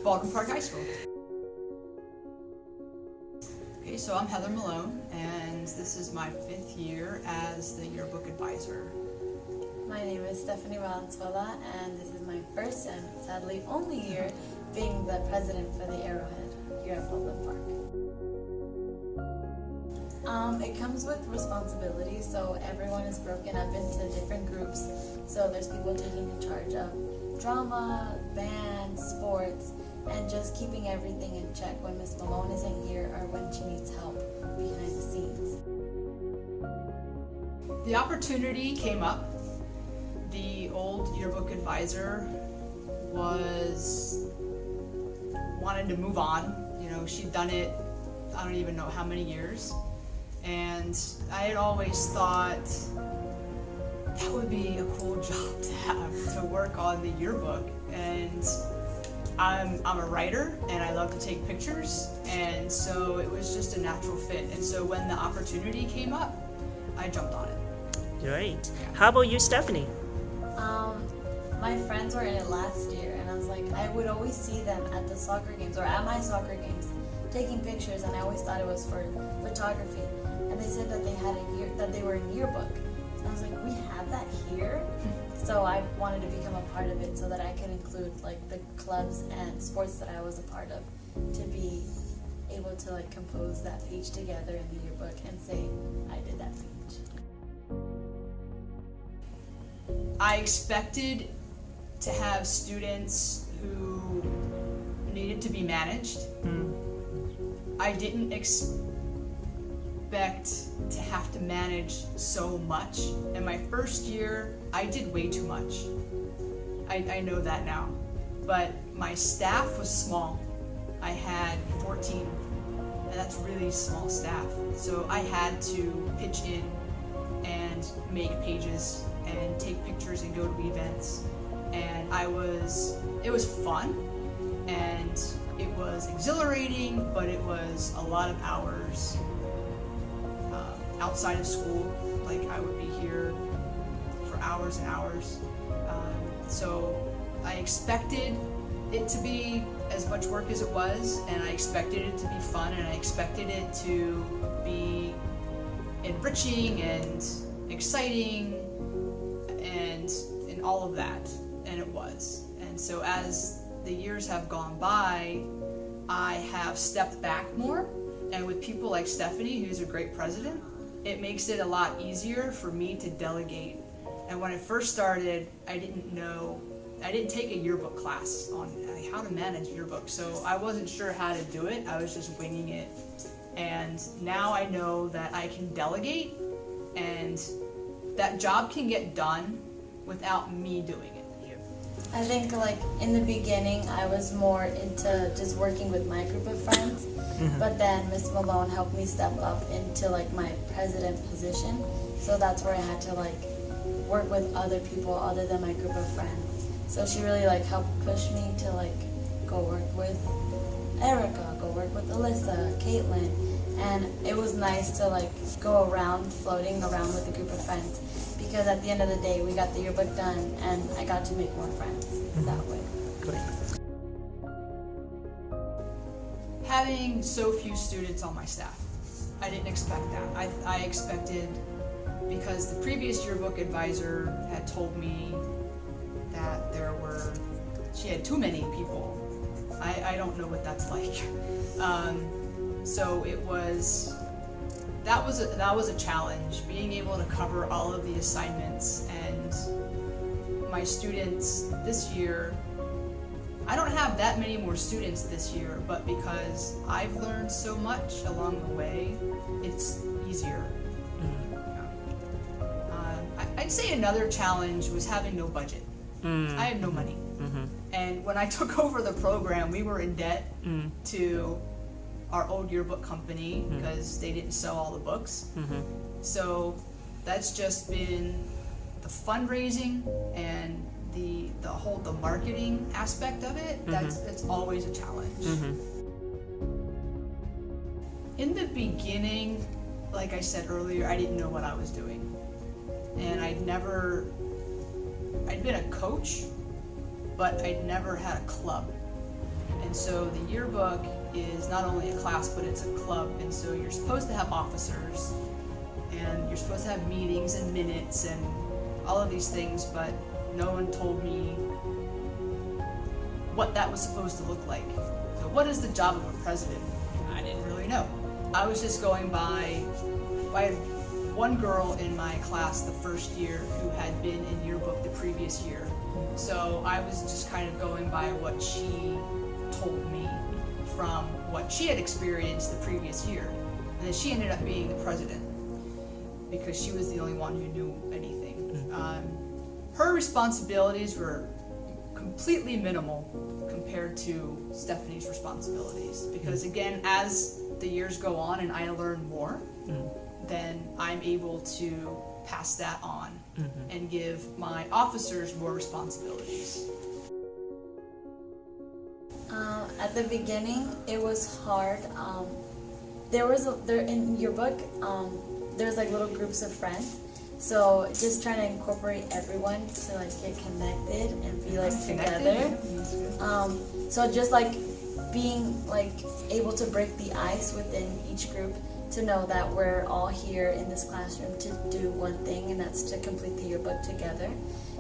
Baldwin Park High School. Okay, so I'm Heather Malone, and this is my 5th year as the yearbook advisor. My name is Stephanie Valenzuela, and this is my first and sadly only year being the president for the Arrowhead here at Baldwin Park. It comes with responsibility, so everyone is broken up into different groups. So there's people taking in charge of drama, band, sports, and just keeping everything in check when Miss Malone isn't here or when she needs help behind the scenes. The opportunity came up. The old yearbook advisor wanted to move on. You know, she'd done it, I don't even know how many years. And I had always thought that would be a cool job to have, to work on the yearbook. And I'm a writer and I love to take pictures, and so it was just a natural fit. And so when the opportunity came up, I jumped on it. Great. How about you, Stephanie? My friends were in it last year, and I was like, I would always see them at the soccer games or at my soccer games taking pictures, and I always thought it was for photography. And they said that they were in yearbook. And I was like, we have that here? So I wanted to become a part of it so that I could include like the clubs and sports that I was a part of, to be able to like compose that page together in the yearbook and say, I did that page. I expected to have students who needed to be managed. I didn't expect to have to manage so much. In my first year, I did way too much. I know that now. But my staff was small. I had 14, and that's really small staff. So I had to pitch in and make pages and take pictures and go to events. And it was fun, and it was exhilarating, but it was a lot of hours outside of school. Like, I would be here for hours and hours. So I expected it to be as much work as it was, and I expected it to be fun, and I expected it to be enriching and exciting and all of that, and it was. And so as the years have gone by, I have stepped back more, and with people like Stephanie, who's a great president, it makes it a lot easier for me to delegate. And when I first started, I didn't take a yearbook class on how to manage yearbooks, so I wasn't sure how to do it. I was just winging it. And now I know that I can delegate, and that job can get done without me doing it. I think like in the beginning I was more into just working with my group of friends, but then Miss Malone helped me step up into like my president position, so that's where I had to like work with other people other than my group of friends. So she really like helped push me to like go work with Erica, go work with Alyssa, Caitlin, and it was nice to like go around, floating around with a group of friends, because at the end of the day we got the yearbook done and I got to make more friends that way. Great. Having so few students on my staff, I didn't expect that. I expected, because the previous yearbook advisor had told me that she had too many people. I don't know what that's like. So that was a challenge, being able to cover all of the assignments. And my students this year, I don't have that many more students this year, but because I've learned so much along the way, it's easier. I'd say another challenge was having no budget. I had no money. And when I took over the program, we were in debt to our old yearbook company because they didn't sell all the books. So that's just been the fundraising and the marketing aspect of it. That's always a challenge. In the beginning, like I said earlier, I didn't know what I was doing, and I'd been a coach, but I'd never had a club. And so the yearbook is not only a class, but it's a club. And so you're supposed to have officers, and you're supposed to have meetings and minutes and all of these things, but no one told me what that was supposed to look like. So what is the job of a president? I didn't really know. I was just going by, I had one girl in my class the first year who had been in yearbook the previous year. So I was just kind of going by what she told me from what she had experienced the previous year. And then she ended up being the president because she was the only one who knew anything. Her responsibilities were completely minimal compared to Stephanie's responsibilities, because again, as the years go on and I learn more, then I'm able to pass that on and give my officers more responsibilities. At the beginning, it was hard. In your book, there's like little groups of friends. So just trying to incorporate everyone to like get connected and be like together. So just like being like able to break the ice within each group, to know that we're all here in this classroom to do one thing, and that's to complete the yearbook together.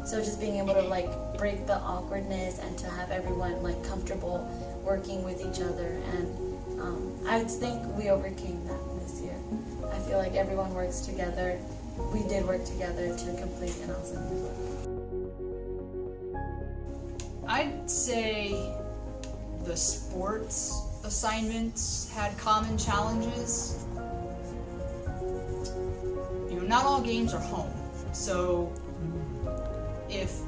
So just being able to like break the awkwardness and to have everyone like comfortable working with each other, and I think we overcame that this year. I feel like everyone works together. We did work together to complete an awesome yearbook. I'd say the sports assignments had common challenges. You know, not all games are home. So if,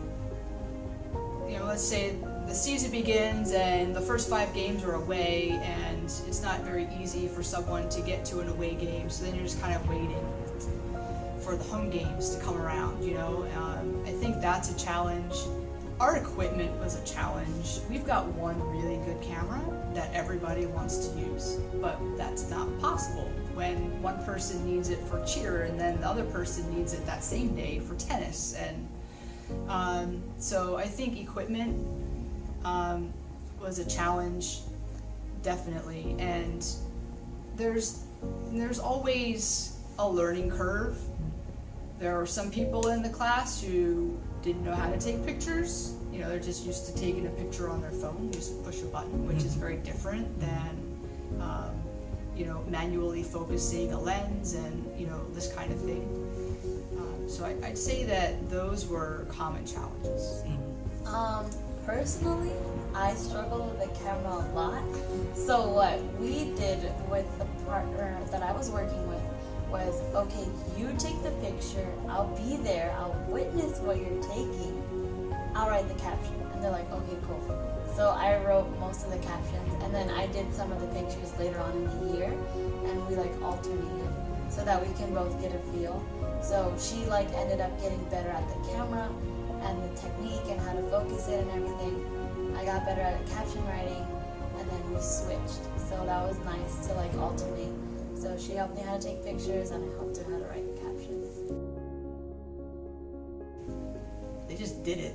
you know, let's say the season begins and the first 5 games are away, and it's not very easy for someone to get to an away game, so then you're just kind of waiting for the home games to come around, you know. I think that's a challenge. Our equipment was a challenge. We've got one really good camera that everybody wants to use, but that's not possible when one person needs it for cheer and then the other person needs it that same day for tennis. And so I think equipment was a challenge, definitely. And there's always a learning curve. There are some people in the class who didn't know how to take pictures. You know, they're just used to taking a picture on their phone. You just push a button, which is very different than, you know, manually focusing a lens and, you know, this kind of thing. So I'd say that those were common challenges. Personally, I struggled with the camera a lot. So what we did with the partner that I was working with was, okay, you take the picture, I'll be there, I'll witness what you're taking, I'll write the caption. And they're like, okay, cool. So I wrote most of the captions, and then I did some of the pictures later on in the year, and we like alternated so that we can both get a feel. So she like ended up getting better at the camera and the technique and how to focus it and everything. I got better at caption writing, and then we switched. So that was nice to like alternate. So she helped me how to take pictures, and I helped her how to write captions. They just did it.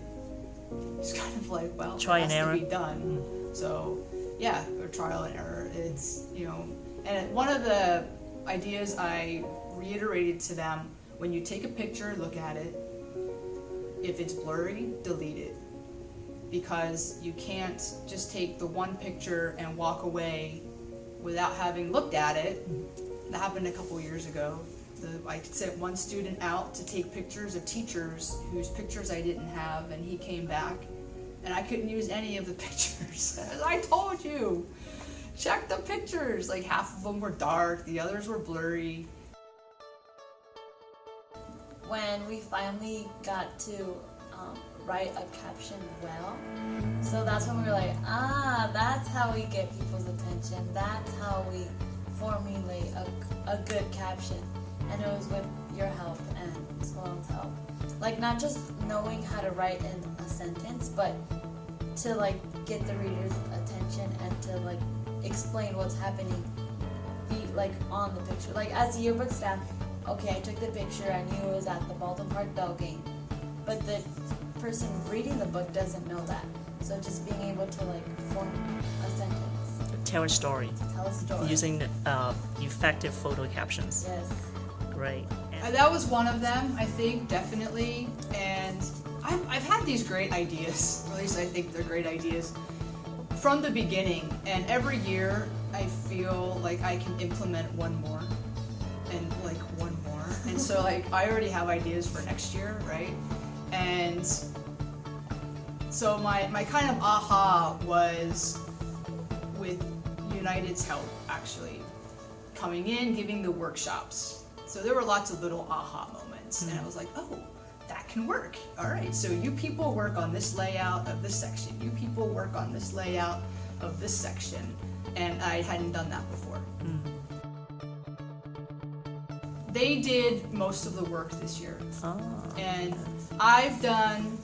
It's kind of like, well, Try it and has error. to be done. So yeah, or trial and error. It's, you know, and one of the ideas I reiterated to them: when you take a picture, look at it. If it's blurry, delete it, because you can't just take the one picture and walk away without having looked at it. That happened a couple years ago. I sent one student out to take pictures of teachers whose pictures I didn't have, and he came back and I couldn't use any of the pictures. I told you, check the pictures. Like half of them were dark, the others were blurry. When we finally got to write a caption well, so that's when we were like, that's how we get people's attention. That's how we formulate a good caption. And it was with your help and Ms. Malone's help. Like, not just knowing how to write in a sentence, but to like get the reader's attention and to like explain what's happening, be like on the picture. Like as a yearbook staff, okay, I took the picture, I knew it was at the Baldwin Park game, but the person reading the book doesn't know that. So just being able to like form a sentence, Tell a story tell a story. using effective photo captions. Yes. Right. That was one of them, I think, definitely. And I've had these great ideas, or at least I think they're great ideas, from the beginning. And every year I feel like I can implement one more and like one more. And so like I already have ideas for next year, right? And so my kind of aha was with United's help, actually, coming in, giving the workshops. So there were lots of little aha moments, and I was like, oh, that can work. All right, so you people work on this layout of this section. You people work on this layout of this section. And I hadn't done that before. They did most of the work this year. Oh. And I've done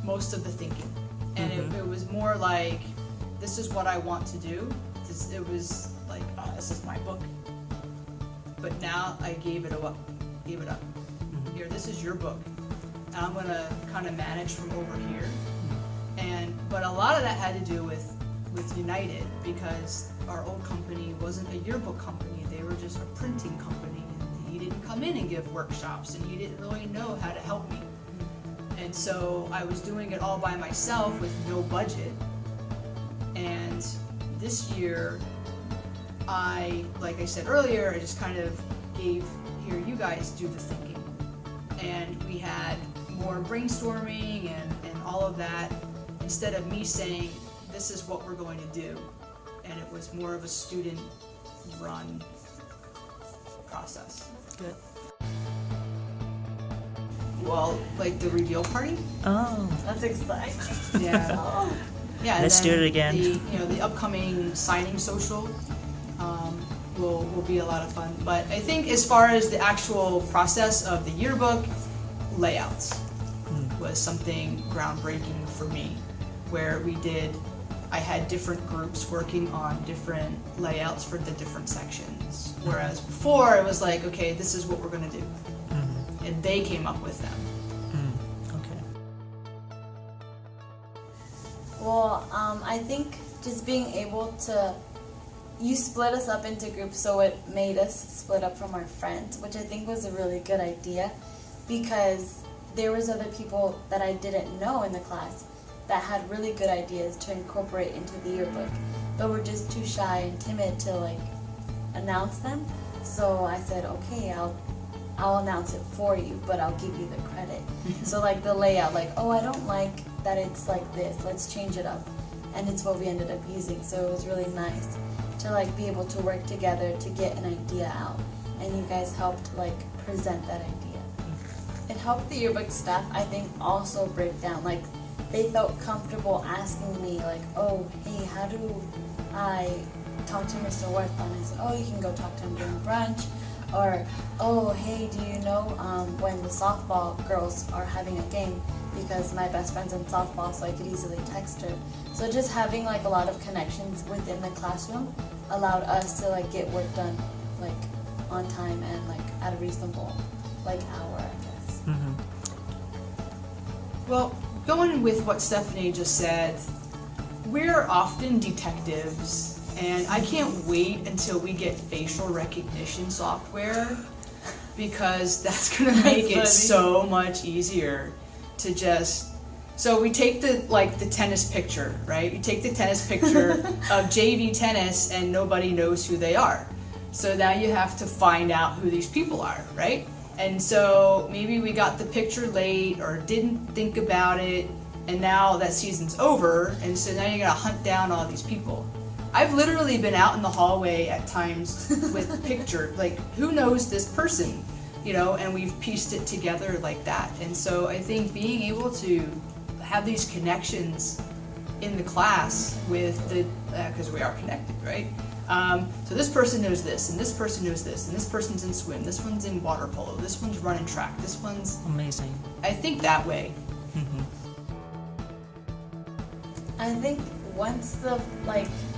most of the thinking. And it was more like, this is what I want to do. It was like, oh, this is my book. But now I gave it up. Here, this is your book. And I'm gonna kind of manage from over here. But a lot of that had to do with United, because our old company wasn't a yearbook company. They were just a printing company. And he didn't come in and give workshops, and he didn't really know how to help me. And so I was doing it all by myself with no budget. And this year, like I said earlier, I just kind of gave, here, you guys do the thinking. And we had more brainstorming and all of that, instead of me saying, this is what we're going to do. And it was more of a student-run process. Good. Well, like the reveal party? Oh. That's exciting. Yeah. Oh. Yeah. and Let's do then it again. The upcoming signing social will be a lot of fun. But I think as far as the actual process of the yearbook, layouts was something groundbreaking for me, where I had different groups working on different layouts for the different sections. Whereas before it was like, okay, this is what we're gonna do. And they came up with them. Okay. Well, I think just being able to, you split us up into groups, so it made us split up from our friends, which I think was a really good idea, because there was other people that I didn't know in the class that had really good ideas to incorporate into the yearbook, but were just too shy and timid to like announce them. So I said, okay, I'll announce it for you, but I'll give you the credit. So like the layout, like, oh, I don't like that it's like this, let's change it up. And it's what we ended up using. So it was really nice to like be able to work together to get an idea out. And you guys helped like present that idea. It helped the yearbook staff, I think, also break down, like they felt comfortable asking me like, oh, hey, how do I talk to Mr. Worth? And I said, oh, you can go talk to him during brunch. Or, oh, hey, do you know when the softball girls are having a game? Because my best friend's in softball, so I could easily text her. So just having like a lot of connections within the classroom allowed us to like get work done like on time and like at a reasonable like hour, I guess. Well, going with what Stephanie just said, we're often detectives. And I can't wait until we get facial recognition software, because that's gonna make it so much easier to just. So we take the tennis picture, right? You take the tennis picture of JV tennis, and nobody knows who they are. So now you have to find out who these people are, right? And so maybe we got the picture late or didn't think about it, and now that season's over, and so now you gotta hunt down all these people. I've literally been out in the hallway at times with picture, like, who knows this person, and we've pieced it together like that. And so I think being able to have these connections in the class with because we are connected, right? So this person knows this, and this person knows this, and this person's in swim, this one's in water polo, this one's running track, this one's... Amazing. I think that way. I think once the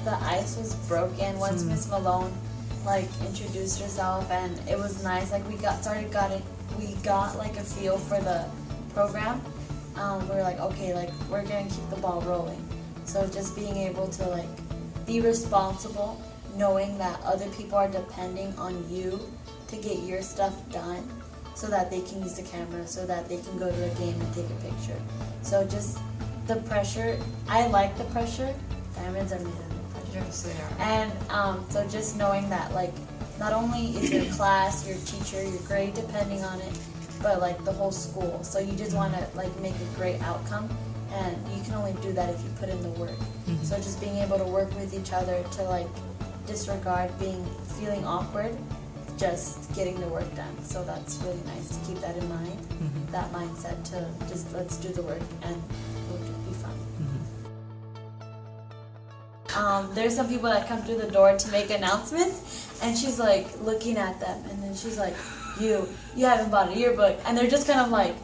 ice was broken, once Miss Malone introduced herself, and it was nice, we got like a feel for the program, we were like, okay, like we're gonna keep the ball rolling. So just being able to like be responsible, knowing that other people are depending on you to get your stuff done, so that they can use the camera, so that they can go to a game and take a picture. So just the pressure. I like the pressure. Diamonds are made of pressure. Yes, they are. And so just knowing that like not only is your class, your teacher, your grade depending on it, but like the whole school. So you just want to like make a great outcome, and you can only do that if you put in the work. So just being able to work with each other to like disregard feeling awkward, just getting the work done. So that's really nice to keep that in mind. That mindset to just let's do the work and it'll be fun. There's some people that come through the door to make announcements, and she's like looking at them, and then she's like, you haven't bought a yearbook, and they're just kind of like,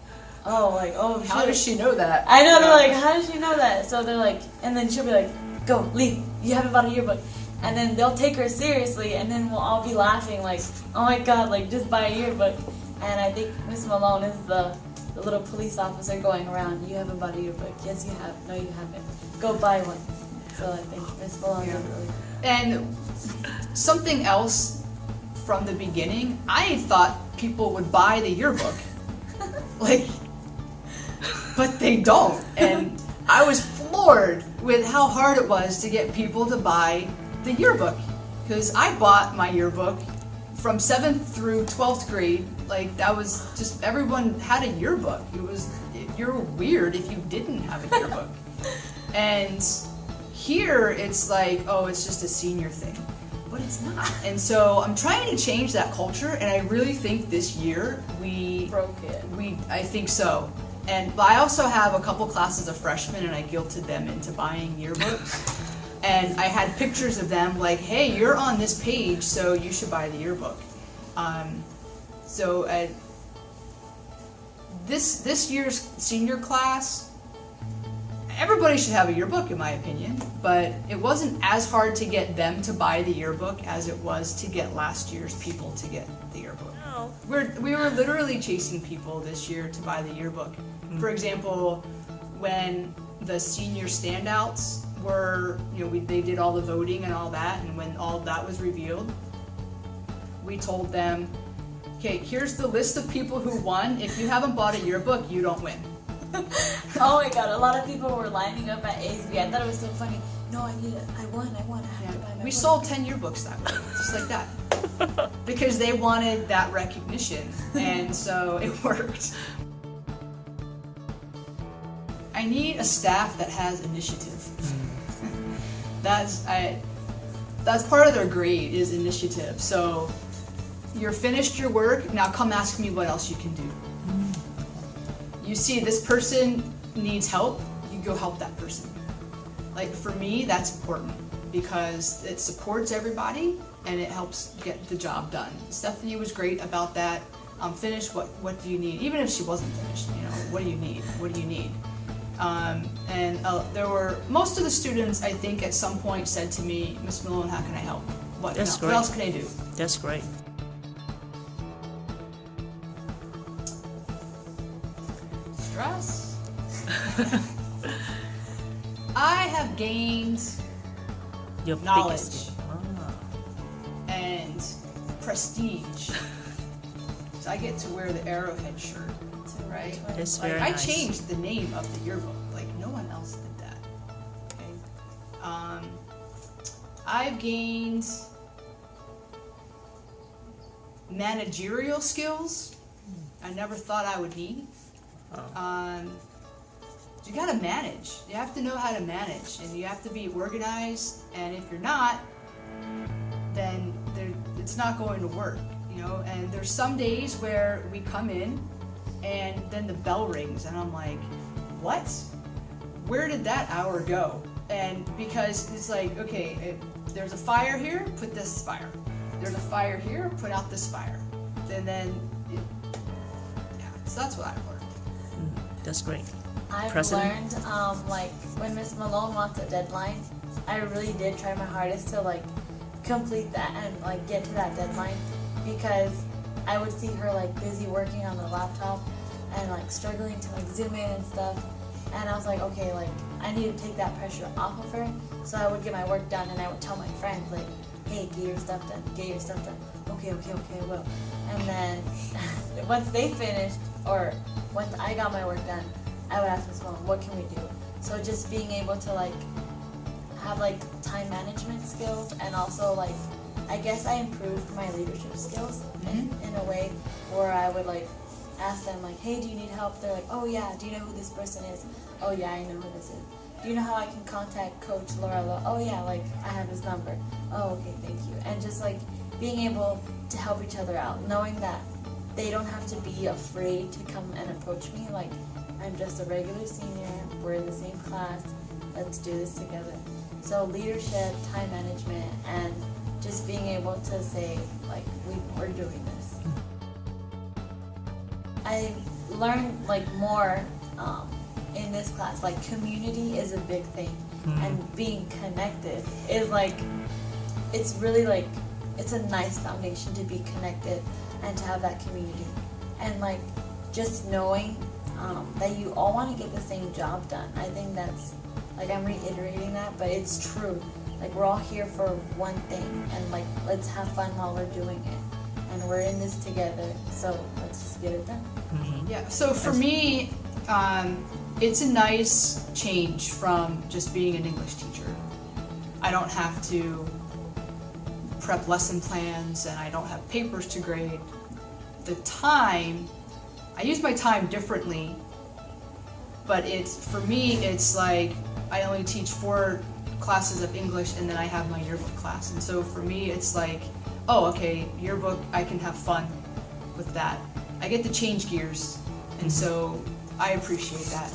oh, How does she know that? I know, they're like, how does she know that? So they're like, and then she'll be like, go, leave, you haven't bought a yearbook. And then they'll take her seriously, and then we'll all be laughing like, oh my god, like just buy a yearbook. And I think Miss Malone is the little police officer going around, you haven't bought a yearbook. Yes, you have. No, you haven't. Go buy one. So I think Miss Malone is really... And something else from the beginning, I thought people would buy the yearbook. But they don't. And I was floored with how hard it was to get people to buy the yearbook. Because I bought my yearbook from 7th through 12th grade. Like, that was just, everyone had a yearbook. You're weird if you didn't have a yearbook. And here it's like, oh, it's just a senior thing. But it's not. And so I'm trying to change that culture, and I really think this year we broke it. I think so. But I also have a couple classes of freshmen, and I guilted them into buying yearbooks. And I had pictures of them like, hey, you're on this page, so you should buy the yearbook. This year's senior class, everybody should have a yearbook in my opinion, but it wasn't as hard to get them to buy the yearbook as it was to get last year's people to get the yearbook. Oh. We were literally chasing people this year to buy the yearbook. For example, when the senior standouts were, they did all the voting and all that, and when all that was revealed, we told them, okay, here's the list of people who won. If you haven't bought a yearbook, you don't win. Oh my god, a lot of people were lining up at ASB. I thought it was so funny. No, I need it. I won. I have to buy my We book. sold 10 yearbooks that way, just like that. Because they wanted that recognition, and so it worked. I need a staff that has initiative. That's part of their grade is initiative. So you're finished your work, now come ask me what else you can do. You see this person needs help, you go help that person. Like for me, that's important because it supports everybody and it helps get the job done. Stephanie was great about that. I'm finished, what do you need? Even if she wasn't finished, what do you need? What do you need? There were, most of the students, I think, at some point said to me, Miss Malone, how can I help? What else can I do? That's great. Stress? I have gained Your knowledge biggest- Ah. and prestige. So I get to wear the Arrowhead shirt, right? That's Like, very I nice. changed the name of the yearbook. Like no one else did that. Okay. I've gained managerial skills I never thought I would need. Oh. You gotta manage. You have to know how to manage, and you have to be organized. And if you're not, then it's not going to work. And there's some days where we come in, and then the bell rings, and I'm like, what? Where did that hour go? And because it's like, okay, there's a fire here, put this fire. There's a fire here, put out this fire. So that's what I've learned. That's great. I've President? learned, like, when Miss Malone wants a deadline, I really did try my hardest to, like, complete that and, like, get to that deadline, because I would see her, like, busy working on the laptop, and like struggling to like zoom in and stuff. And I was like, okay, like I need to take that pressure off of her. So I would get my work done and I would tell my friends like, hey, get your stuff done, get your stuff done. Okay, I will. And then once they finished, or once I got my work done, I would ask Miss Malone, what can we do? So just being able to like have like time management skills, and also like I guess I improved my leadership skills in a way where I would like ask them like, hey, do you need help? They're like, oh yeah, do you know who this person is? Oh yeah, I know who this is. Do you know how I can contact Coach Lorella? Oh yeah, like I have his number. Oh okay, thank you. And just like being able to help each other out, knowing that they don't have to be afraid to come and approach me. Like, I'm just a regular senior, we're in the same class, let's do this together. So leadership, time management, and just being able to say, like, we're doing this. I learned like more in this class. Like community is a big thing, and being connected is like, it's really like, it's a nice foundation to be connected and to have that community. And like just knowing that you all want to get the same job done. I think that's, like I'm reiterating that, but it's true. Like we're all here for one thing, and like let's have fun while we're doing it. And we're in this together, so let's just get it done. Yeah, so for me, it's a nice change from just being an English teacher. I don't have to prep lesson plans, and I don't have papers to grade. The time, I use my time differently, but for me, it's like I only teach 4 classes of English, and then I have my yearbook class. And so for me, it's like, oh, okay, yearbook, I can have fun with that. I get to change gears, and so I appreciate that.